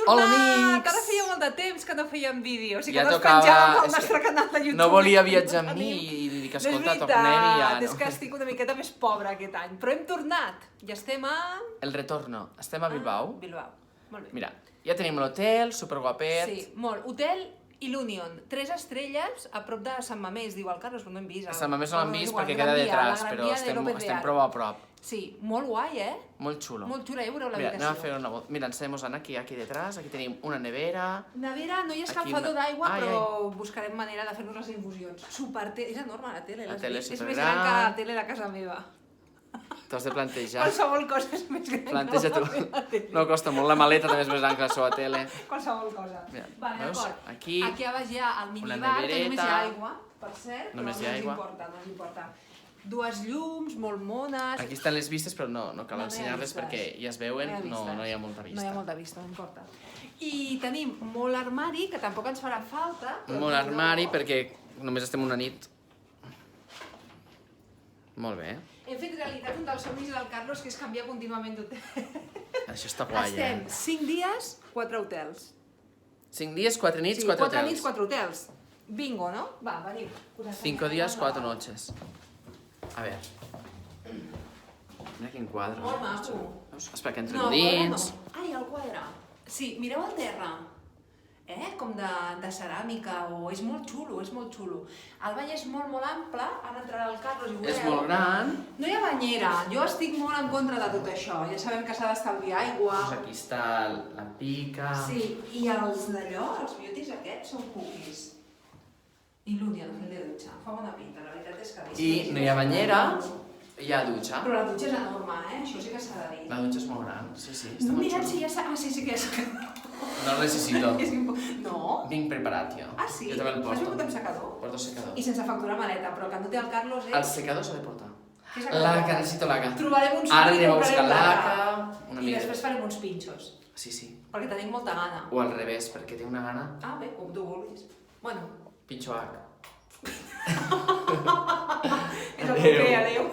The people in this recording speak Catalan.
Hola, tornat! amics! Ara feia molt de temps que no fèiem vídeos i que Ja no es tocava- penjàvem al és que nostre canal de YouTube. No volia i viatjar no amb mi tenim. i li dic, No és escolta, tornem i ja... veritat, és que estic una miqueta més pobra aquest any, però hem tornat. Ja estem a... El retorno. Estem a Bilbao. Bilbao, molt bé. Mira, ja tenim l'hotel, superguapet. Sí, molt. Hotel Ilunion, 3 estrelles a prop de Sant Mamés, diu el Carlos, però no hem vist. A Sant Mamés no l'hem vist igual, perquè Gran queda Via, detrás, la Gran però Via de López de estem Aro. prou a prop. Sí, molt guai, eh? Molt xulo. Molt xula, ja veureu Mira, anem a l'habitació. fer una volta. Mira, ensenyem-vos aquí detrás. Aquí tenim una nevera. Nevera, no hi ha Aquí escalfador una- d'aigua, Ai, però buscarem manera de fer-nos les infusions. És enorme la tele. La l'has tele vist? és És més supergran. gran que la tele de casa meva. T'has de plantejar. Qualsevol cosa és més gran Planteja que tu. la meva tele. No costa molt. La maleta també és més gran que la seva tele. Qualsevol cosa. Mira, Vale, veus? d'acord. Aquí, Aquí a baix hi ha el una minibar, que només hi ha nevereta. aigua, per cert, Només però hi ha no ens aigua. importa, no ens importa. Dues llums, molt mones... Aquí estan les vistes, però no cal No hi ha ensenyar-les vistes. perquè ja es veuen, no hi ha molta No hi vista. ha molta vista, no importa. I tenim molt armari, que tampoc ens farà falta. però Molt no- armari perquè només estem una nit. Molt bé. Hem fet realitat un dels somnis del Carlos, que és canviar contínuament d'hotel. Això està guai, Estem eh? 5 dies, 4 hotels. 5 dies, 4 nits, 4 4 hotels. nits, 4 hotels. Bingo, no? Va, veniu. 5 días, 4 noches. A ver. Mira quin quadre. Molt maco. Veus? Espera que entrem No, dins. no. Ai, el quadre. Sí, mireu el terra. Com de ceràmica, o és molt xulo, és molt xulo. El bany és molt, molt ample, ara entrarà el Carlos i ho És veureu. molt gran. No hi ha banyera, jo estic molt en contra de tot això. Ja sabem que s'ha d'estalviar aigua. Doncs aquí està la pica. Sí, i els d'allò, els beauties aquests, són cookies. Il·lunia, el de dutxa. Fa bona pinta, la veritat és que... I no hi ha banyera, hi ha dutxa. Però la dutxa és enorme, Això sí que s'ha de dir. La dutxa és molt gran, sí, està molt Mira xulo. si ja s'ha... Ah, sí que ja s'ha... No el necessito. No? Vinc preparat, jo. Ah, sí? Jo també el Has porto. vingut amb secador? Porto secador. I sense facturar maleta, però el que no té el Carlos és... El secador s'ha de portar. Què s'ha de Laca, portar? necessito laca. Trobarem uns Ara i anirem a comprarem buscar laca. Una I mica. després farem uns pinxos, Sí, sí. perquè tenim molta gana. O al revés, perquè té una gana. Ah, bé, com tu vulguis. Bueno, Pinxo H. és el proper, adeu.